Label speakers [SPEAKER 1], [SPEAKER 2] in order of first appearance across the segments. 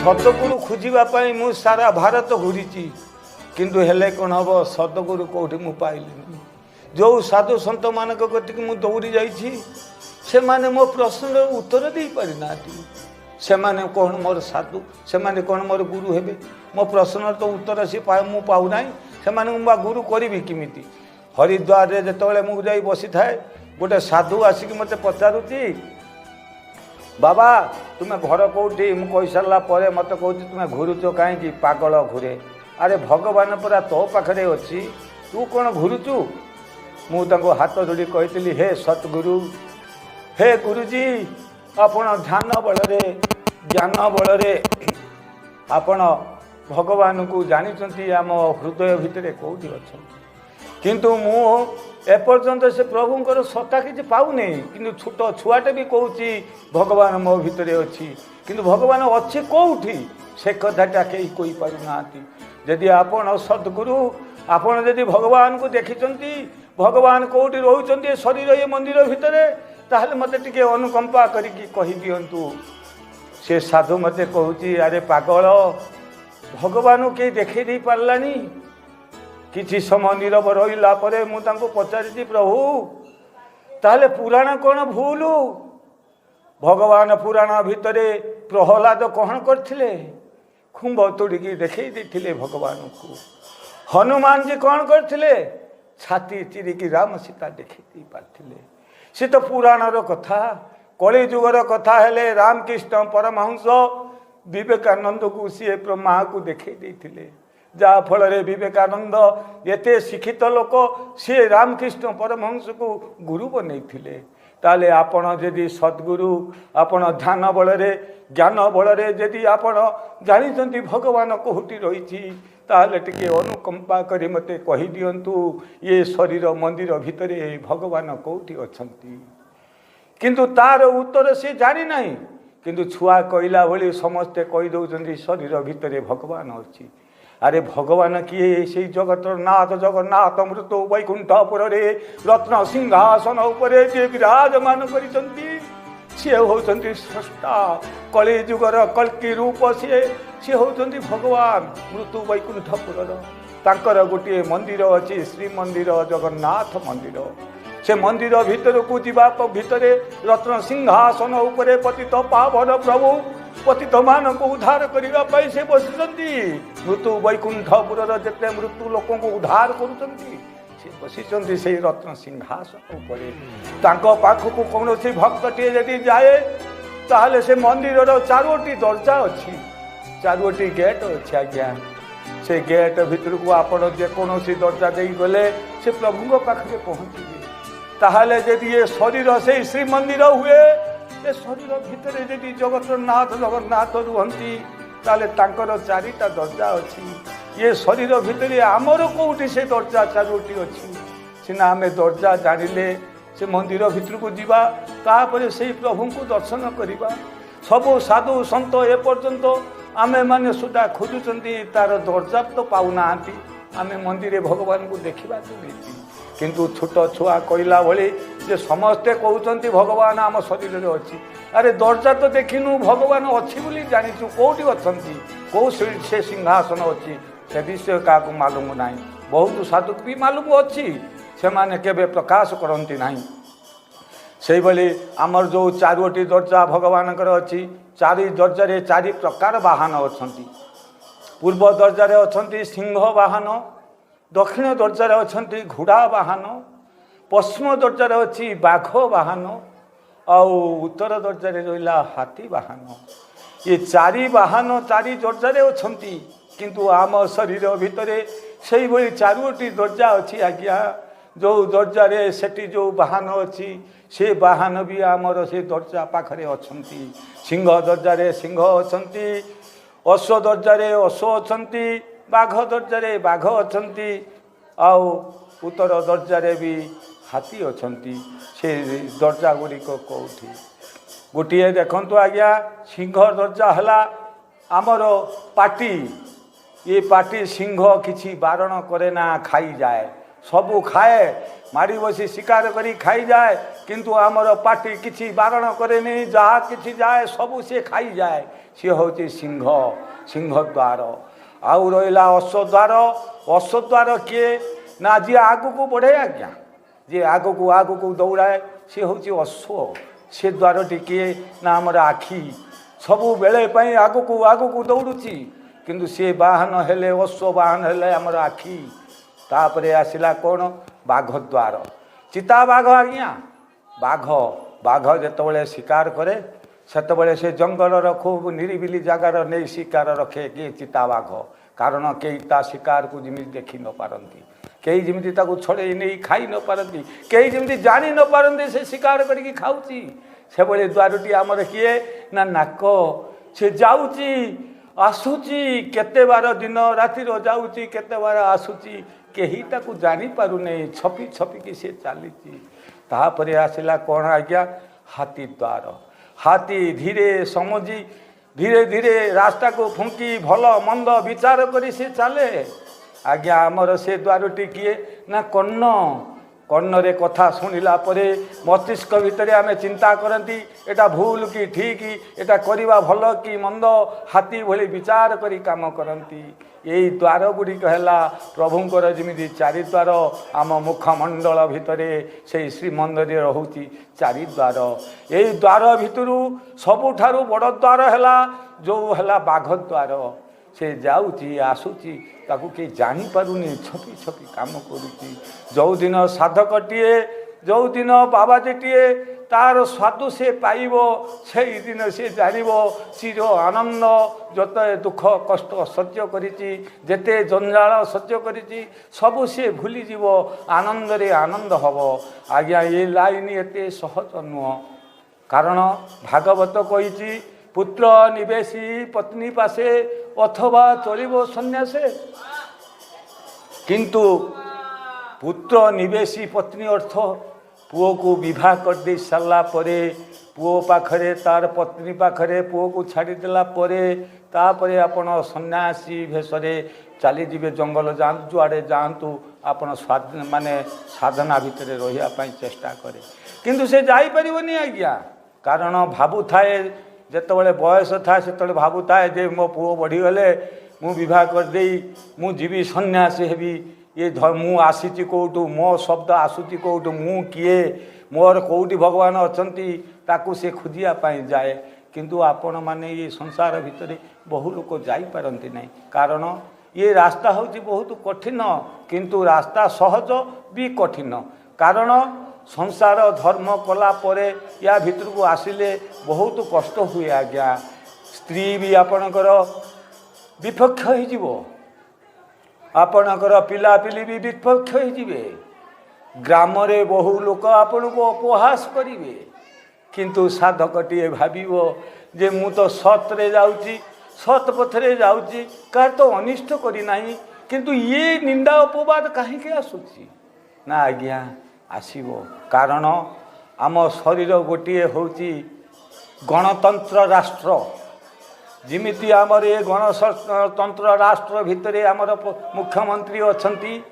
[SPEAKER 1] सतगुरु खोजापी मु सारा भारत घूरी किंतु हेले कौन हम सतगुरु कौटी मु पाइली जो साधु सत मान कतिक मु दौड़ी जा मो प्रश्न उत्तर दे पारिना से कौन मोर साधु से कौन मोर गुरु हे मो प्रश्न तो उत्तर सी मु पाऊना से गुरु करी किमी हरिद्वार रे जिते मुझे बसी थाए गोटे साधु आसिक मत पचारुची बाबा तुम्हें घर कौटी मुझे कही सारा मत कह तुम्हें घूरुच कहीं पागल घूरे अरे भगवान पूरा तो पाखे अच्छी तू कौन घूरुचु मुझे हाथ जोड़ी कही हे सतगुरु हे गुरुजी आपण ध्यान बल ज्ञान बल आपण भगवान को जानी आम हृदय भितर कौटी अच्छा किंतु मु एपर्यंत से प्रभुंर सत्ता किसी पाऊनी कि छोट छुआटे भी कहूँ भगवान मो भितर अच्छी किंतु भगवान अच्छे कौटी से कथाटा कहीं कही पारना जदि आपण सद्गुरु आपण जदि भगवान को देखी भगवान कौटी रोच शरीर ये मंदिर भितर ताहले मते टिके अनुकंपा करिकी कही दियंतु से साधु मते कहूची अरे पागल भगवान के देखे दे पारलानी किछि समय नीरव रहिला परे मु तांको पचारिछि प्रभु ताहले पुराण कौन भूल भगवान पुराण भितरे प्रहलाद कौन करथिले खुंब तोड़िकी देखई देथिले भगवान को हनुमान जी कौन करथिले छाती चिरिकी राम सीता देखई पारथिले से तो पुराणर कथा कली जुगर कथा हेले रामकृष्ण परमहंस विवेकानंद को सी माँ को देखई देथिले जहाँ फल विवेकानंद एते शिक्षित लोक सी रामकृष्ण परमहंस को गुरु बनई ताले आपण यदि सद्गुरु आपण ध्यान बल ज्ञान बल यदि आपण जानी भगवान कौटी रही ताले टिके अनुकंपा करी मते कही दियंतु ये शरीर मंदिर भितर भगवान कौटी अछंती किंतु तार उत्तर से जानी नहीं किंतु छुआ कहला भली समस्ते कही दौरान शरीर भितर भगवान अच्छी अरे भगवान किए से जगत नाथ जगन्नाथ मृत्यु वैकुंठपुर रत्न सिंहासन उपरे जे विराजमान करिसंती सी होचंती स्रष्टा कली जुगर कल्कि रूप सी होचंती भगवान मृत्यु वैकुंठपुर तांकर गोटे मंदिर अच्छी श्री मंदिर जगन्नाथ मंदिर से मंदिर भितर को जीवा भितर रत्न सिंहासन उपरे पतित पावन प्रभु पतित मान को उद्धार करने से बसी मृत्यु वैकुंठपुर जिते मृत्यु लोक को उद्धार करुँच से रत्न सिंहासन उपरे पाखक कौन भक्त टे यदि जाए ताहले से मंदिर चारोटी दर्जा अच्छी चारोटी गेट अच्छी आज्ञा से गेट भितर को आपण जेकोसी दर्जा दे गले से प्रभु पाखे पहुँचे ताहले यदि ये शरीर से श्रीमंदिर हुए ए शरीर भितर यदि जगत नाथ जगन्नाथ रुहंती ताले तांकर चारिटा दर्जा अच्छी ये शरीर भितर आमर कौटी से दर्जा चारोटी अच्छी सीना आम दर्जा जानिले से मंदिर भितर को जीवा तापर से प्रभु को दर्शन करवा सबु साधु सत एपर्यंत आमे माने सुधा खोजुचंती तार दर्जा तो पाऊना आमे मंदिर भगवान को देखा किंतु छोट छुआ कहला भली जे समस्ते कहते भगवान आम शरीर में अच्छी अरे दर्जा तो देखिनु भगवान अच्छी बोली जानीचु कौटी अच्छी कौ से सिंहासन अच्छी से विषय क्या मालूम ना बहुत साधु भी मालूम अच्छी से माने केबे प्रकाश करती ना से भली आमर जो चारोटी दर्जा भगवान अच्छी चारि दर्जा चारि प्रकार वाहन अच्छा पूर्व दर्जा अच्छा सिंह वाहन दक्षिण दर्जार अच्छा घोड़ा वाहन पश्चिम दर्जार अच्छी बाघ वाहन आउ उत्तर दर्जार रहा हाथी वाहन ये चारि वाहन चारि दर्जार अच्छा किंतु आम शरीर भितर से भाई चारोटी दर्जा अच्छी आज्ञा जो दर्जारे सेठी जो वाहन अच्छी से वाहन भी आमर से दर्जा पाखरे अच्छा सिंह दर्जारे सिंह अच्छा अश्व दर्जारे अश्व अच्छा बाघ दर्जारे बाघ अच्छा आउ उत्तर दर्जारे भी हाथी अच्छा से दर्जा गुड़िक कौटी गोटे देखु आज्ञा सिंह दर्जा है आमर पाटी ये पाटी सिंह किसी बारण करे ना खाई जाए सबू खाए माड़ी बसी शिकार करी खाई जाए किंतु आमर पार्टी किसी बारण करे नहीं जहाँ किसी जाए सबू सी खाई जाए सी हूँ सिंह सिंहद्वार आउ रहा अश्वद्वार किए ना जी आग को बढ़े आज्ञा जी आग को दौड़ाए सी हूँ अश्व से द्वारटी किए ना आमर आखि सबु बेले आग को दौड़ुची किंतु सी बाहन हेले अश्व बाहन हेले आमर आखि तापरे आसिला कौन बाघ द्वार चिता बाघ आज्ञा बाघ बाघ जिते शिकार करे सेतबले से जंगल खूब निरिबिली जगार नहीं शिकार रखे किए चिता बाघ कारण कई ता शिकार को जमी देखी न पारती कई जमी छड़े नहीं खाई न पारती कई जमी जानी न पारती से शिकार करके खाऊची से भाई द्वारटी आमर किए ना नाक से जाऊची आसुची केते बार दिन राति जाऊची केते बार आसुची कहीं ताकू जानी पारु नहीं छपी छपिकी से चली तापर आसला कौन आज्ञा हाथी द्वार हाथी धीरे समझी धीरे धीरे रास्ता को फुंकी भल मंद विचार करी से चले आज्ञा आमर से द्वारटी किए ना कर्ण कर्ण कथा शुणिला परे मस्तिष्क भितर आम चिंता करती एटा भूल कि ठीक एटा करिबा भल कि मंद हाथी भली विचार करी काम करती यही द्वार गुड़िक है प्रभुंर जमी चारि द्वार आम मुखमंडल भितर से श्रीमंदिर रोचे चारि द्वार यही द्वार भितरु सबुठारु बड़ द्वार है जो है बाघ द्वार से जाऊँगी आसूची ताकू के जानी पारुनी छपी छपी काम करुच्ची जो दिन साधकटीए जो दिन बाबाजीटीए तार स्वादु से पाइब से दिन से जान चिर आनंद जत दुख कष्ट सह्य करिछि जेते जंजाल सह्य करिछि सबु से भूली जीव आनंद रे आनंद हब आज्ञा ये लाइन एते सहज नुह कारण भागवत कही पुत्र निवेशी पत्नी पासे अथवा चलिबो सन्यासे किंतु पुत्र निवेशी पत्नी अर्थ पुओ को विवाह कर दे सारा परे पुओ पाखरे तार पत्नी पाखरे पुओ को छाड़देला तापरे आपण सन्यासी भेषरे चली जीवे जंगल जातु जुआड़े जातु आपण स्वाधीन माने साधना भितर रही चेष्टा करे किंतु से जाई परिबनी आज्ञा कारण भावु थाए जेतबले बयस था से भावु थाए जे मो पुओ बढ़ीगले मु विवाह कर दे मु जीवी सन्यासी हेबी ये मु आसी कौटू मो शब्द आसूची कौटू मु किए मोर कौटी भगवान अछंती ताकू से खोजियापाई जाए किंतु आपण माने ये संसार भितर बहु लोक जाई पारंती नहीं कारण ये रास्ता होची बहुत कठिन किंतु रास्ता सहज भी कठिन कारण संसार धर्म कला परे या भितर को आसिले बहुत कष्ट हुए आज्ञा स्त्री भी आपणकर विपक्ष हो आपणकर पिलापिली भी विपक्ष हो ग्राम रे बहु लोक आपण को उपहास करिवे किंतु साधकटीए भाविव जे मु तो सत्रे जाउची सत पथरे जाउची कार तो अनिष्ट करी नाही किंतु ये निंदा अपवाद कहीं के आसुची ना आज्ञा आसीबो कारण आम शरीर गोटे होची गणतंत्र राष्ट्र जिमिति आमर ये गणतंत्र राष्ट्र भितर आमर मुख्यमंत्री अछंती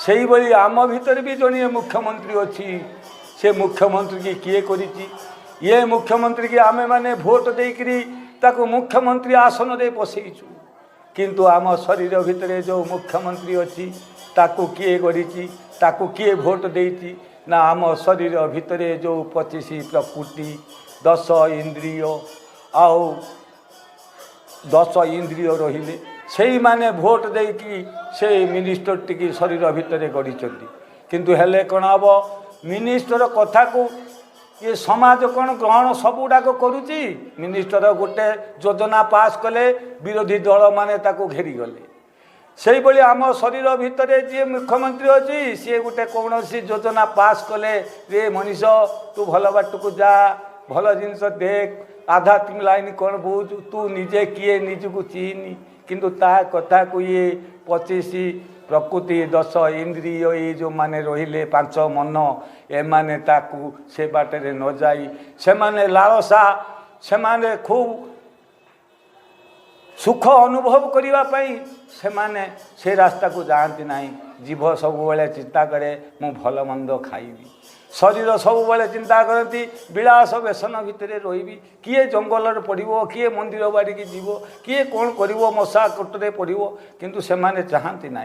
[SPEAKER 1] सेही भली आम भितर भी जड़े मुख्यमंत्री अच्छी से मुख्यमंत्री की किए करिछि ये मुख्यमंत्री की आमे माने भोट देकरी ताको मुख्यमंत्री आसन रे बसैछु किंतु आम शरीर भितर जो मुख्यमंत्री अच्छी ताको किए करिछि ताको किए भोट देइछि ना आम शरीर भितर जो 25 प्रकृति 10 इंद्रिय आउ 10 इंद्रिय रहिले से माने भोट देकी से मिनिस्टर टी शरीर भितर गढ़ी किंतु हेले कौन हम मिनिस्टर कथा को ये समाज कौन ग्रहण सबुडाक करुच्ची मिनिस्टर गोटे योजना पास कले विरोधी दल माने ताको घेरी गले से भाई आम शरीर भितर जी मुख्यमंत्री अच्छी सी गोटे कौन सी योजना पास कले रे मनीष तू भल बाट को जा भल जिनस देख आध्यात्मिक लाइन कौन बुझ तू निजे किए निजक चीनी किंतु ता कथा को ये 25 प्रकृति 10 इंद्रिय ये जो माने रहिले 5 मन ए माने ताकू से बाटे न जाई से माने लालसा से माने खूब सुख अनुभव करिवा पई से माने से रास्ता को जानती नहीं जीभ सबुबले चिंता करे मु भल मंद खाइबी शरीर सबुबले चिंता करती विलास व्यसन भितर रही किए जंगल पड़ो किए मंदिर बाड़ी की जीव किए कौन कर मशा कोटरे पड़ो किंतु से माने चाहती ना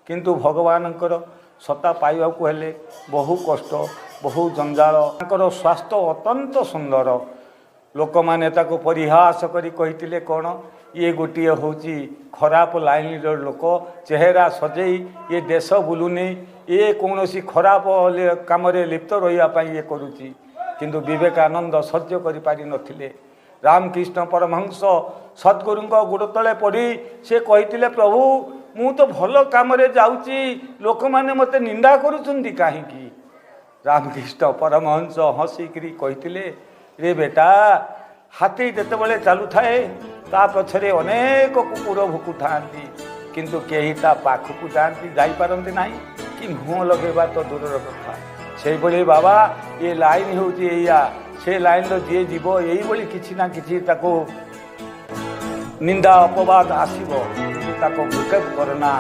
[SPEAKER 1] किंतु भगवानकर सत्ता पाइबा हेले बहु कष्ट बहु जंजाल स्वास्थ्य अत्यंत सुंदर लोक मैंने परिहास करी कही कौन ये गोटे हूँ खराब लाइन लोक चेहरा सजेई ये देश बुलूनी ये कौन खराब काम लिप्त रही ये करुच्ची किंतु विवेकानंद सह्य कर रामकृष्ण परमहंस सद्गुरु गोड़ तले पड़ी से कही प्रभु मु तो भल कम जाऊँगी लोक मैंने मत निंदा करुँच कहीं रामकृष्ण परमहंस हसिकी कही रे बेटा हाथी जिते चलू थाए ता पछरे अनेक कुकुर भुकु था किंतु कहीं ता पाखक जाती जापारती ना कि मुँह लगेबा तो दूर कथा से भाई बाबा ये लाइन हूँ से लाइन जी जीव यही किसी ना किसी निंदा अपवाद आसो करना